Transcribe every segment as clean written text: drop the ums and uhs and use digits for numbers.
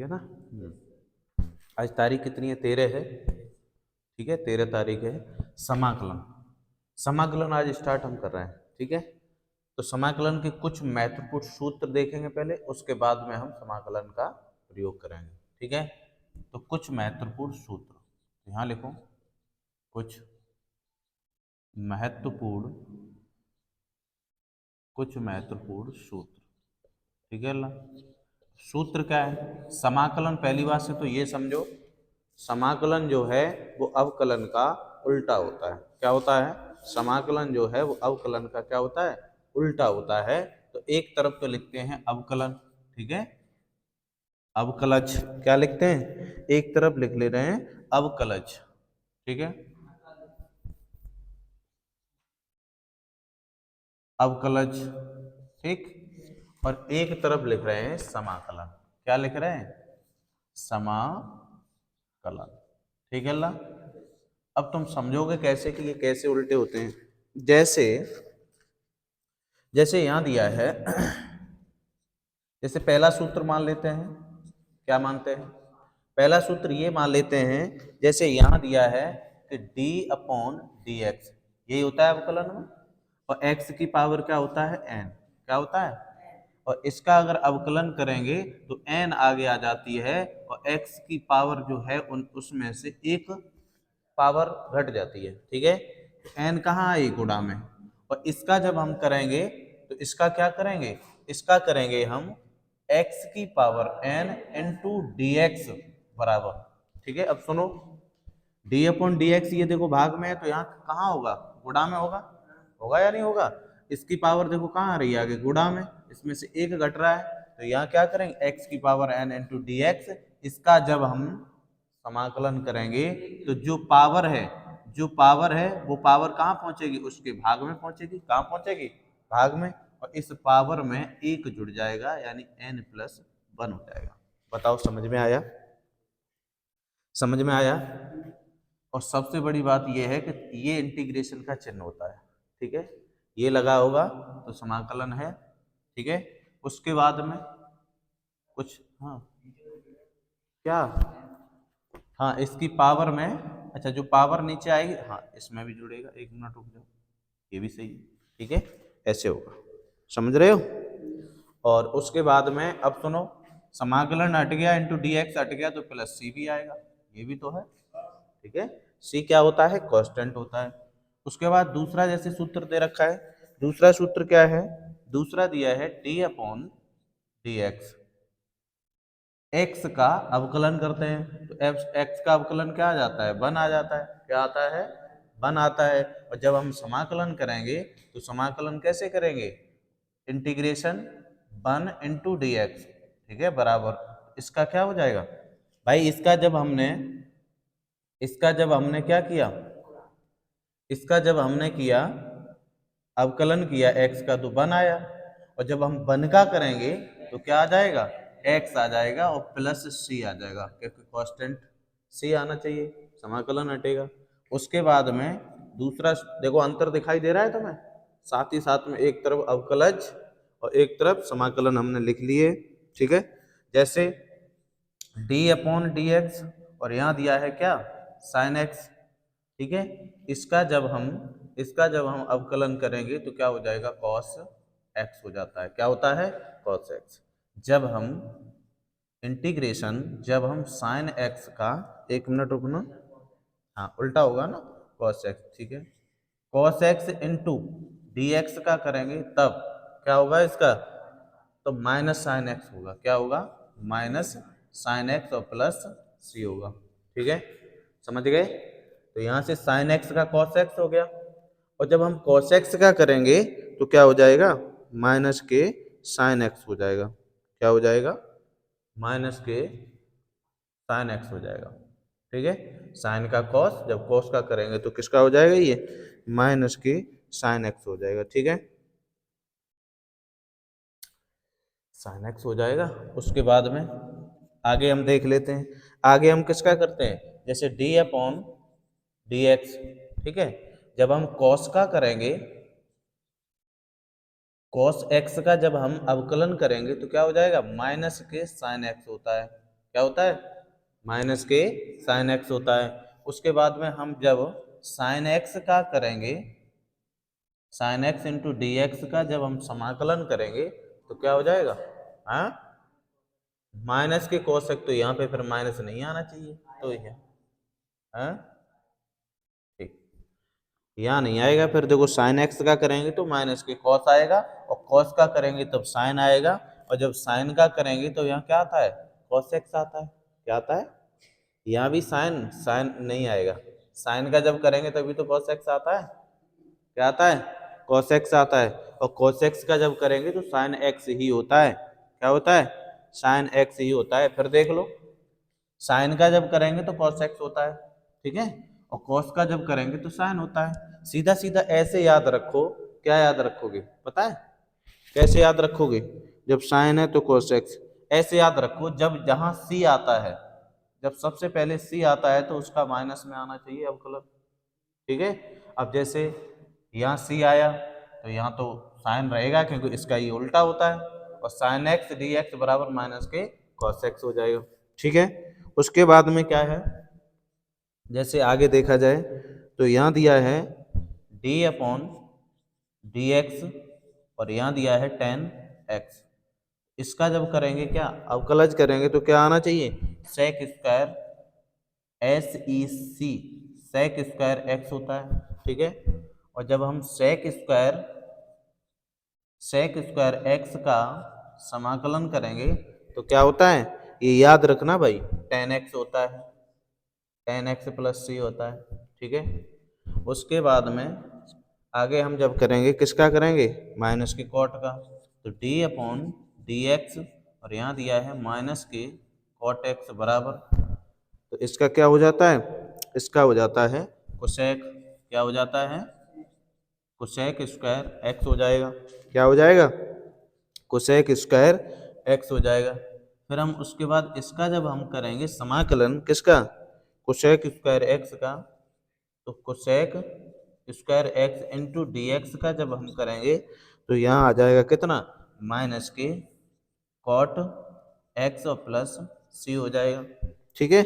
है ना। आज तारीख कितनी है? 13 है। ठीक है, 13 तारीख है। समाकलन, समाकलन आज स्टार्ट हम कर रहे हैं। ठीक है, तो समाकलन के कुछ महत्वपूर्ण सूत्र देखेंगे पहले, उसके बाद में हम समाकलन का प्रयोग करेंगे। ठीक है, तो कुछ महत्वपूर्ण सूत्र यहाँ लिखो, कुछ महत्वपूर्ण सूत्र। ठीक है, सूत्र क्या है? समाकलन, पहली बात से तो ये समझो, समाकलन जो है वो अवकलन का उल्टा होता है। क्या होता है? समाकलन जो है वो अवकलन का क्या होता है? उल्टा होता है। तो एक तरफ तो लिखते हैं अवकलन, ठीक है, अवकलज, क्या लिखते हैं? एक तरफ लिख ले रहे हैं अवकलज, ठीक है, अवकलज, ठीक, और एक तरफ लिख रहे हैं समाकलन। क्या लिख रहे हैं? समाकलन। ठीक है ला। अब तुम समझोगे कैसे कि ये कैसे उल्टे होते हैं। जैसे जैसे यहां दिया है, जैसे पहला सूत्र मान लेते हैं, क्या मानते हैं? पहला सूत्र ये मान लेते हैं, जैसे यहां दिया है कि d अपॉन डी एक्स, यही होता है अवकलन में, और x की पावर क्या होता है? n, क्या होता है? और इसका अगर अवकलन करेंगे तो n आगे आ जाती है, और x की पावर जो है उसमें से एक पावर घट जाती है। ठीक है, n कहाँ आई? गुणा में। और इसका जब हम करेंगे तो इसका क्या करेंगे? इसका करेंगे हम x की power n into d x बराबर। ठीक है, अब सुनो, d अपॉन डी एक्स, ये देखो भाग में है तो यहाँ कहाँ होगा? गुणा में होगा, होगा या नहीं होगा? इसकी पावर देखो कहाँ आ रही है? आगे गुणा में, इसमें से एक घट रहा है, तो यहाँ क्या करेंगे? x की power n into d x. इसका जब हम समाकलन करेंगे तो जो पावर है वो पावर कहाँ पहुंचेगी? उसके भाग में पहुंचेगी। कहाँ पहुंचेगी? भाग में। और इस पावर में एक जुड़ जाएगा, यानी n+1 हो जाएगा। बताओ, समझ में आया? समझ में आया? और सबसे बड़ी बात यह है कि ये इंटीग्रेशन का चिन्ह होता है। ठीक है, ये लगा होगा तो समाकलन है। ठीक है, उसके बाद में कुछ, हाँ क्या, हाँ इसकी पावर में, अच्छा जो पावर नीचे आएगी, हाँ इसमें भी जुड़ेगा। एक मिनट रुक जाओ, ये भी सही है। ठीक है, ऐसे होगा, समझ रहे हो? और उसके बाद में अब सुनो, समाकलन हट गया, इंटू डी एक्स हट गया, तो प्लस सी भी आएगा, ये भी तो है। ठीक है, सी क्या होता है? कांस्टेंट होता है। उसके बाद दूसरा जैसे सूत्र दे रखा है, दूसरा सूत्र क्या है? दूसरा दिया है D upon D x, x का अवकलन करते हैं तो एक्स का अवकलन क्या आ जाता है? 1 आ जाता है। क्या आता है? 1 आता है। और जब हम समाकलन करेंगे तो समाकलन कैसे करेंगे? इंटीग्रेशन 1 इंटू डी एक्स, ठीक है, बराबर, इसका क्या हो जाएगा भाई? इसका जब हमने क्या किया? इसका जब हमने किया अवकलन किया एक्स का, तो 1 आया। और जब हम 1 का करेंगे तो क्या आ जाएगा? एक्स आ जाएगा और प्लस सी आ जाएगा, क्योंकि कांस्टेंट सी आना चाहिए, समाकलन हटेगा। उसके बाद में दूसरा देखो, अंतर दिखाई दे रहा है तुम्हें? साथ ही साथ में एक तरफ अवकलज और एक तरफ समाकलन हमने लिख लिए। ठीक है, जैसे d अपॉन डी एक्स, और यहाँ दिया है क्या? Sine x. ठीक है, इसका जब हम अवकलन करेंगे तो क्या हो जाएगा? कॉस एक्स हो जाता है। क्या होता है? Cos x. जब हम साइन एक्स का, एक मिनट रुकना, हाँ उल्टा होगा ना, कॉस एक्स। ठीक है, cos x into d x का करेंगे तब क्या होगा इसका? तो माइनस साइन एक्स होगा। क्या होगा? माइनस साइन एक्स और प्लस सी होगा। ठीक है, समझ गए? तो यहाँ से साइन एक्स का कॉस एक्स हो गया, और जब हम कॉस एक्स का करेंगे तो क्या हो जाएगा? माइनस के साइन एक्स हो जाएगा। क्या हो जाएगा? माइनस के साइन एक्स हो जाएगा। ठीक है, साइन का कॉस, जब कॉस का करेंगे तो किसका हो जाएगा? ये माइनस के साइन एक्स हो जाएगा। ठीक है, साइन एक्स हो जाएगा। उसके बाद में आगे हम देख लेते हैं, आगे हम किसका करते हैं? जैसे d अपॉन डी एक्स। ठीक है, जब हम कॉस का करेंगे, कॉस एक्स का जब हम अवकलन करेंगे तो क्या हो जाएगा? माइनस के साइन एक्स होता है। क्या होता है, माइनस के साइन एक्स होता है। उसके बाद में हम जब साइन एक्स का करेंगे, sine x into d x का जब हम समाकलन करेंगे तो क्या हो जाएगा, हाँ माइनस के कोसेक, तो यहाँ पे फिर माइनस नहीं आना चाहिए, तो ये हाँ ठीक, यहाँ नहीं आएगा। फिर देखो साइन एक्स का करेंगे तो माइनस के कॉस आएगा, और कॉस का करेंगे तब साइन आएगा, और जब साइन का करेंगे तो यहाँ क्या आता है, कॉस एक्स आता है। क्या आता है, यहाँ भी साइन साइन नहीं आएगा, साइन का जब करेंगे तभी तो कॉस एक्स आता है। क्या आता है, कॉस एक्स आता है, और कॉस एक्स का जब करेंगे तो साइन एक्स ही होता है। क्या होता है, साइन एक्स ही होता है। फिर देख लो, साइन का जब करेंगे तो कॉस एक्स होता है, ठीक है, और कॉस का जब करेंगे तो साइन होता है। सीधा सीधा ऐसे याद रखो। क्या याद रखोगे पता है, कैसे याद रखोगे, जब साइन है तो cos x, ऐसे याद रखो जब जहां c आता है, जब सबसे पहले c आता है तो उसका माइनस में आना चाहिए अवकलन, ठीक है। अब जैसे यहाँ c आया तो यहाँ तो साइन रहेगा क्योंकि इसका ये उल्टा होता है, और साइन एक्स डी एक्स बराबर माइनस के cos x हो जाएगा, ठीक है। उसके बाद में क्या है, जैसे आगे देखा जाए तो यहाँ दिया है d अपॉन डी एक्स, और यहाँ दिया है टेन एक्स। इसका जब करेंगे क्या, अवकलज करेंगे तो क्या आना चाहिए, सेक स्क्वायर एस ई सी, सेक स्क्वायर एक्स होता है, ठीक है। और जब हम सेक स्क्वायर एक्स का समाकलन करेंगे तो क्या होता है, ये याद रखना भाई, टेन एक्स होता है, टेन एक्स प्लस सी होता है, ठीक है। उसके बाद में आगे हम जब करेंगे किसका करेंगे, माइनस के कॉट का, तो डी अपॉन डी एक्स, और यहाँ दिया है माइनस के कॉट एक्स बराबर, तो इसका क्या हो जाता है, इसका हो जाता है कोसेक, क्या हो जाता है, कोसेक स्क्वायर एक्स हो जाएगा। क्या हो जाएगा, कोसेक स्क्वायर एक्स हो जाएगा। फिर हम उसके बाद इसका जब हम करेंगे समाकलन किसका, कोसेक स्क्वायर एक्स का, तो cosec square x into d x का जब हम करेंगे तो यहाँ आ जाएगा कितना, माइनस के कॉट एक्स और प्लस सी हो जाएगा, ठीक है।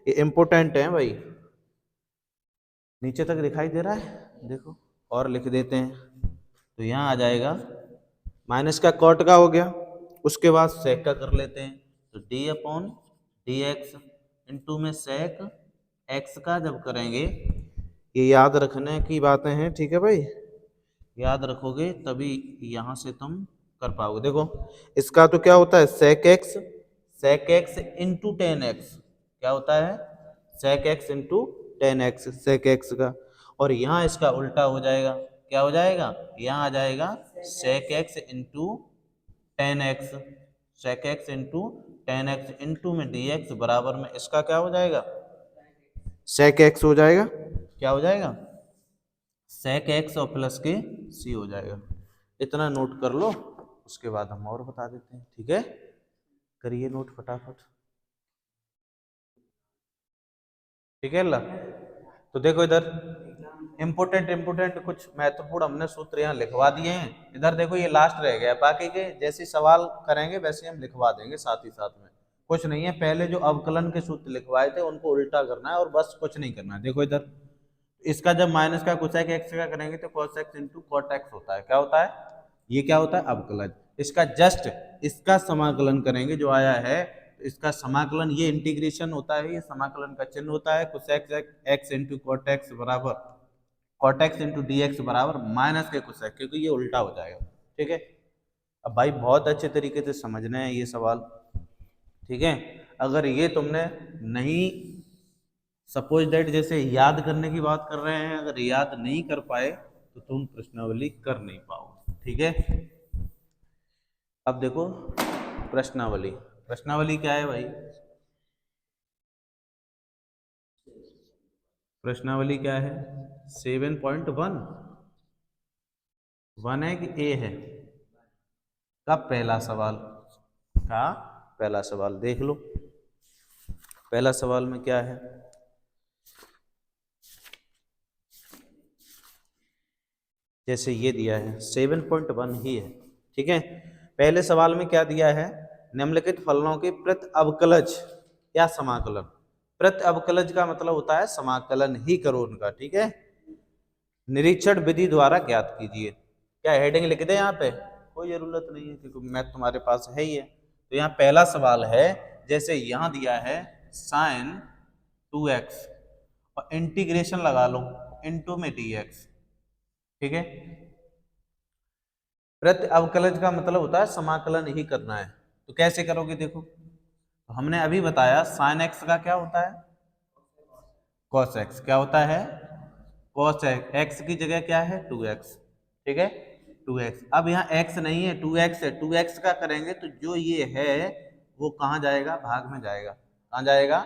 ये इम्पोर्टेंट है भाई, नीचे तक दिखाई दे रहा है, देखो और लिख देते हैं, तो यहाँ आ जाएगा माइनस का कॉट का हो गया, उसके बाद सेक का कर लेते हैं, तो D upon D x into में सेक एक्स का जब करेंगे, ये याद रखने की बातें हैं, ठीक है भाई, याद रखोगे तभी यहाँ से तुम कर पाओगे। देखो इसका तो क्या होता है, sec x into tan x, क्या होता है, sec x into tan x, sec x का, और यहाँ इसका उल्टा हो जाएगा, क्या हो जाएगा, यहाँ आ जाएगा sec x into tan x, sec x into tan x into में डी एक्स बराबर में इसका क्या हो जाएगा, सेक एक्स हो जाएगा। क्या हो जाएगा, सेक एक्स और प्लस के सी हो जाएगा। इतना नोट कर लो, उसके बाद हम और बता देते हैं, ठीक है, करिए नोट फटाफट, ठीक है अल्लाह। तो देखो इधर इम्पोर्टेंट कुछ महत्वपूर्ण हमने सूत्र यहाँ लिखवा दिए हैं, इधर देखो ये लास्ट रह गया, बाकी के जैसे सवाल करेंगे वैसे हम लिखवा देंगे साथ ही साथ में, कुछ नहीं है। पहले जो अवकलन के सूत्र लिखवाए थे उनको उल्टा करना है और बस कुछ नहीं करना है। देखो इधर इसका जब माइनस का कोसेक एक्स का करेंगे तो cos x into cot x होता है, क्या होता है, ये क्या होता है, अवकलन। इसका जस्ट इसका समाकलन करेंगे जो आया है, इसका समाकलन ये इंटीग्रेशन होता है, ये समाकलन का चिन्ह होता है, cosec x into cot x बराबर cot x into d x बराबर माइनस के कोसेक, क्योंकि ये उल्टा हो जाएगा, ठीक है। अब भाई बहुत अच्छे तरीके से समझना है ये सवाल, ठीक है। अगर ये तुमने नहीं, सपोज दैट जैसे याद करने की बात कर रहे हैं, अगर याद नहीं कर पाए तो तुम प्रश्नावली कर नहीं पाओगे, ठीक है। अब देखो प्रश्नावली, प्रश्नावली क्या है भाई, प्रश्नावली क्या है, 7.1 वन है कि ए है, का पहला सवाल, का पहला सवाल देख लो, पहला सवाल में क्या है, जैसे ये दिया है 7.1 ही है, ठीक है। पहले सवाल में क्या दिया है, निम्नलिखित फलनों के प्रति अवकलज या समाकलन। प्रति अवकलज का मतलब होता है समाकलन ही करो उनका, ठीक है। निरीक्षण विधि द्वारा ज्ञात कीजिए। क्या हेडिंग लिख दे यहाँ पे? कोई जरूरत नहीं है क्योंकि मैथ तुम्हारे पास है ही है। तो यहाँ पहला सवाल है, जैसे यहाँ दिया है साइन 2x और इंटीग्रेशन लगा लो इनटू में dx, ठीक है। प्रति अवकलज का मतलब होता है समाकलन ही करना है। तो कैसे करोगे देखो, तो हमने अभी बताया साइन x का क्या होता है, cos x। क्या होता है? cos x की जगह क्या है 2x, ठीक है 2x। अब यहाँ x नहीं है 2x है, 2x का करेंगे तो जो ये है वो कहाँ जाएगा, भाग में जाएगा। कहाँ जाएगा?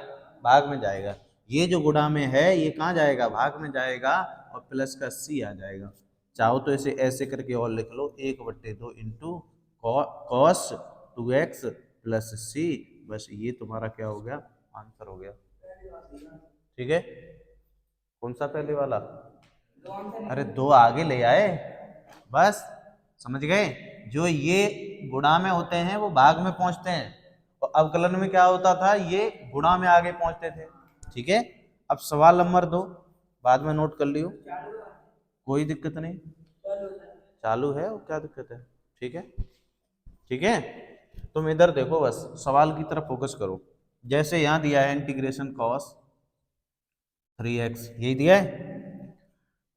भाग में जाएगा। ये जो गुणा में है ये कहाँ जाएगा, भाग में जाएगा और प्लस का c आ जाएगा। चाहो तो इसे ऐसे करके और लिख लो 1/2 into cos 2x plus c। बस ये तुम्हारा क्या हो गया, आंसर हो गया, ठीक है। कौन सा पहले वाला? अरे दो आगे ले आए, बस समझ गए। जो ये गुणा में होते हैं वो भाग में पहुंचते हैं और अवकलन में क्या होता था, ये गुणा में आगे पहुंचते थे, ठीक है। अब सवाल नंबर 2 बाद में नोट कर लियो, कोई दिक्कत नहीं, चालू है और क्या दिक्कत है, ठीक है ठीक है। तुम इधर देखो, बस सवाल की तरफ फोकस करो। जैसे यहाँ दिया है इंटीग्रेशन कॉस 3x, यही दिया है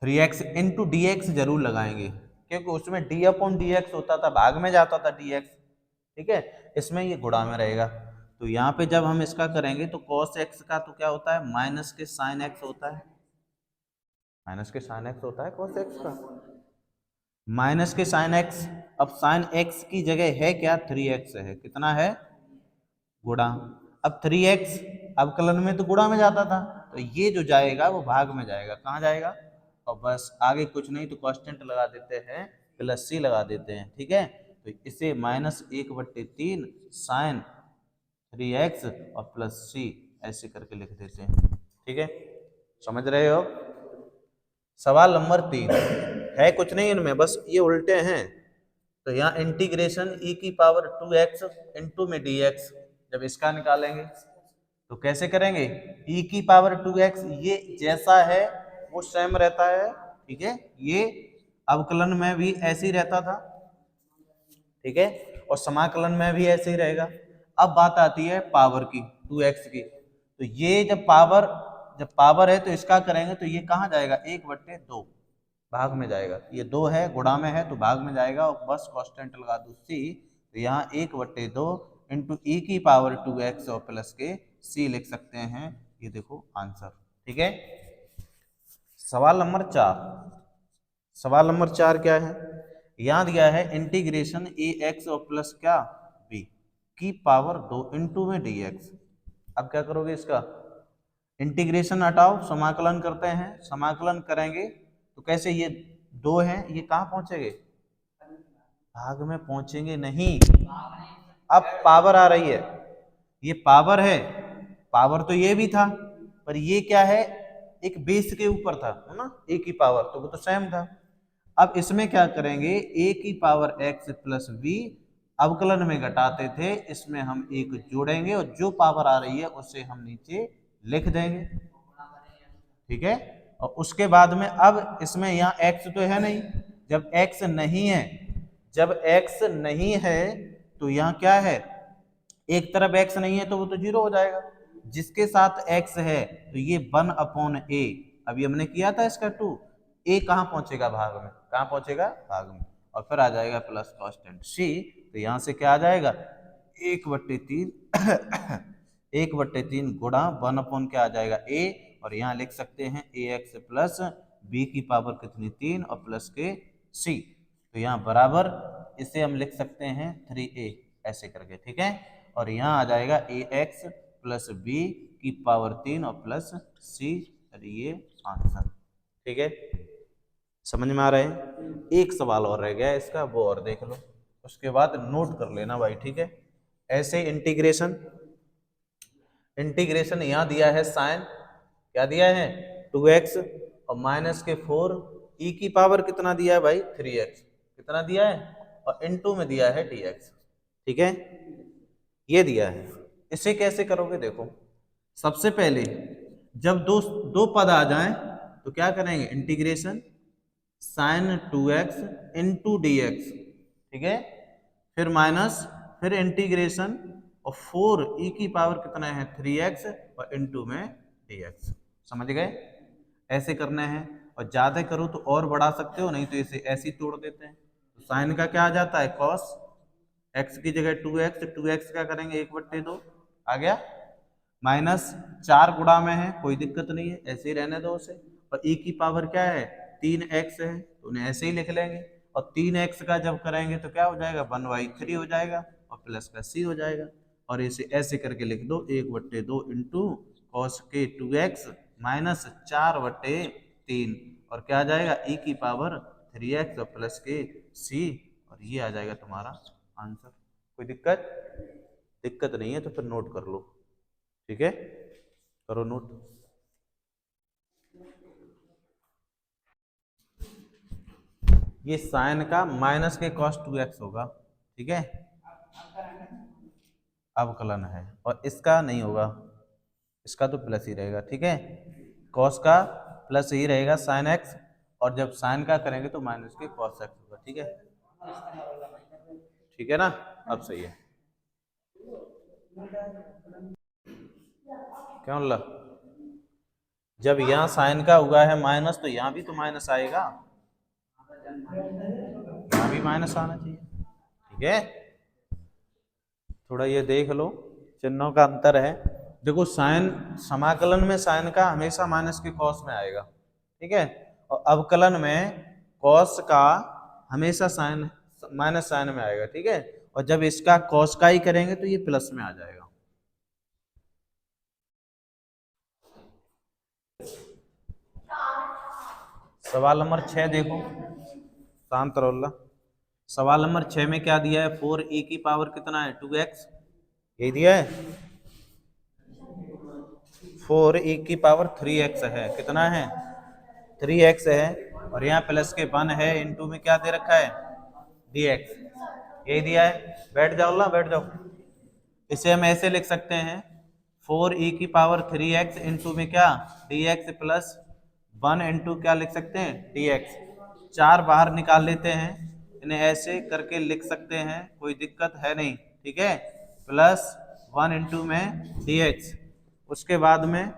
3x इंटू डी एक्स जरूर लगाएंगे क्योंकि उसमें d अपॉन डी एक्स होता था, भाग में जाता था dx, ठीक है। इसमें ये गुणा में रहेगा। तो यहाँ पे जब हम इसका करेंगे तो cos x का तो क्या होता है, माइनस के साइन x होता है, माइनस के साइन x होता है cos x का, माइनस के साइन x। अब साइन x की जगह है क्या, 3x है, कितना है, गुणा। अब 3x अवकलन में तो गुणा में जाता था, तो ये जो जाएगा वो भाग में जाएगा, कहाँ जाएगा, और बस आगे कुछ नहीं तो कांस्टेंट लगा देते हैं, प्लस c लगा देते हैं, ठीक है। तो इसे -1/3 साइन 3x और प्लस c ऐसे करके लिख देते हैं, ठीक है। समझ रहे हो? सवाल नंबर 3 है कुछ नहीं इनमें, बस ये उल्टे हैं। तो यहाँ इंटीग्रेशन e की पावर 2x इंटू में dx, जब इसका निकालेंगे तो कैसे करेंगे, e की पावर 2x ये जैसा है वो सेम रहता है, ठीक है। ये अवकलन में भी ऐसे ही रहता था, ठीक है, और समाकलन में भी ऐसे ही रहेगा। अब बात आती है पावर की 2x की, तो ये जब पावर है तो इसका करेंगे तो ये कहाँ जाएगा, 1/2 भाग में जाएगा। ये 2 है गुणा में है तो भाग में जाएगा और बस कांस्टेंट लगा दो c। तो यहाँ 1/2 इंटू ई की पावर 2x और प्लस के c लिख सकते हैं। ये देखो आंसर, ठीक है। सवाल नंबर 4, सवाल नंबर 4 क्या है, यहाँ दिया है इंटीग्रेशन ए एक्स और प्लस क्या बी की पावर 2 इंटू में dx। अब क्या करोगे, इसका इंटीग्रेशन हटाओ, समाकलन करते हैं, समाकलन करेंगे तो कैसे, ये 2 हैं ये कहाँ पहुंचेंगे, भाग में पहुंचेंगे नहीं। अब पावर आ रही है, ये पावर है, पावर तो ये भी था पर ये क्या है, एक बेस के ऊपर था, है ना, ए की पावर, तो वो तो सेम था। अब इसमें क्या करेंगे, ए की पावर एक्स प्लस बी अवकलन में घटाते थे, इसमें हम एक जोड़ेंगे और जो पावर आ रही है उसे हम नीचे लिख देंगे, ठीक है। और उसके बाद में अब इसमें यहाँ x तो है नहीं, जब x नहीं है, जब x नहीं है तो यहाँ क्या है, एक तरफ x नहीं है तो वो तो 0 हो जाएगा, जिसके साथ x है तो ये 1/a। अभी हमने किया था इसका 2, a कहाँ पहुंचेगा, भाग में, कहाँ पहुंचेगा, भाग में, और फिर आ जाएगा प्लस कांस्टेंट c। तो यहाँ से क्या आ जाएगा, 1/3 1/3 गुणा 1 क्या आ जाएगा a, और यहाँ लिख सकते हैं ax प्लस बी की पावर कितनी 3 और प्लस के c। तो यहाँ बराबर इसे हम लिख सकते हैं 3a ऐसे करके, ठीक है। और यहाँ आ जाएगा ax प्लस बी की पावर 3 और प्लस c, ये आंसर, ठीक है। समझ में आ रहा है? एक सवाल और रह गया है इसका, वो और देख लो, उसके बाद नोट कर लेना भाई, ठीक है। ऐसे इंटीग्रेशन यहाँ दिया है साइन, क्या दिया है 2x और माइनस के 4 e की पावर कितना दिया है भाई 3x, कितना दिया है, और इनटू में दिया है dx, ठीक है, ये दिया है। इसे कैसे करोगे देखो, सबसे पहले जब दो दो पद आ जाएं तो क्या करेंगे, integration sine 2x into d x, ठीक है, फिर माइनस, फिर इंटीग्रेशन और 4 ई की पावर कितना है 3x और इंटू में dx। समझ गए, ऐसे करना है। और ज्यादा करो तो और बढ़ा सकते हो, नहीं तो इसे ऐसे ही तोड़ देते हैं। तो साइन का क्या आ जाता है cos, x की जगह 2x, 2x क्या करेंगे 1/2 आ गया, माइनस 4 गुणा में है कोई दिक्कत नहीं है, ऐसे ही रहने दो उसे। और e की पावर क्या है 3x है तो उन्हें ऐसे ही लिख लेंगे। और 3x का जब करेंगे तो क्या हो जाएगा 1/3 हो जाएगा और प्लस का c हो जाएगा। और इसे ऐसे करके लिख दो 1/2 इंटू कॉस के 2x माइनस 4/3 और क्या आ जाएगा e की पावर 3x और प्लस के c, और ये आ जाएगा तुम्हारा आंसर। कोई दिक्कत, दिक्कत नहीं है तो फिर नोट कर लो, ठीक है, करो नोट। ये साइन का माइनस के cos 2x होगा, ठीक है, अवकलन है, और इसका नहीं होगा, इसका तो प्लस ही रहेगा, ठीक है, cos का प्लस ही रहेगा sin x, और जब sin का करेंगे तो माइनस के cos x होगा, ठीक है, ठीक है ना, अब सही है। क्यों ला, जब यहाँ साइन का हुआ है माइनस तो यहाँ भी तो माइनस आएगा, यहाँ भी माइनस आना चाहिए, ठीक है, थोड़ा ये देख लो चिन्हों का अंतर है। देखो साइन समाकलन में साइन का हमेशा माइनस के कॉस में आएगा, ठीक है, और अवकलन में कॉस का हमेशा साइन माइनस साइन में आएगा, ठीक है, और जब इसका कॉस का ही करेंगे तो ये प्लस में आ जाएगा। सवाल नंबर 6 देखो, शांत रहो। सवाल नंबर 6 में क्या दिया है, 4e की पावर कितना है 2x, यही दिया है, 4e की पावर 3x है, कितना है 3x है, और यहाँ प्लस के 1 है, इनटू में क्या दे रखा है dx, यही दिया है। बैठ जाओ ना, बैठ जाओ। इसे हम ऐसे लिख सकते हैं 4e की पावर 3x इंटू में क्या dx प्लस 1 इंटू क्या लिख सकते हैं dx, 4 बाहर निकाल लेते हैं, इन्हें ऐसे करके लिख सकते हैं, कोई दिक्कत है नहीं, ठीक है, प्लस 1 इंटू में dx, उसके बाद में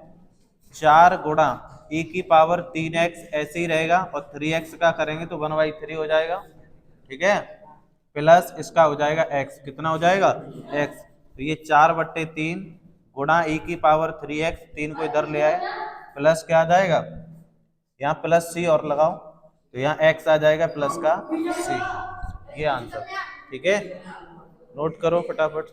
4 गुणा e की पावर 3x ऐसे ही रहेगा, और 3x का करेंगे तो 1/3 हो जाएगा, ठीक है, प्लस इसका हो जाएगा x, कितना हो जाएगा x, तो ये 4/3 गुणा e की पावर 3x, 3 को इधर ले आए, प्लस क्या आ जाएगा यहाँ प्लस c और लगाओ तो यहाँ x आ जाएगा प्लस का c, ये आंसर, ठीक है, नोट करो फटाफट।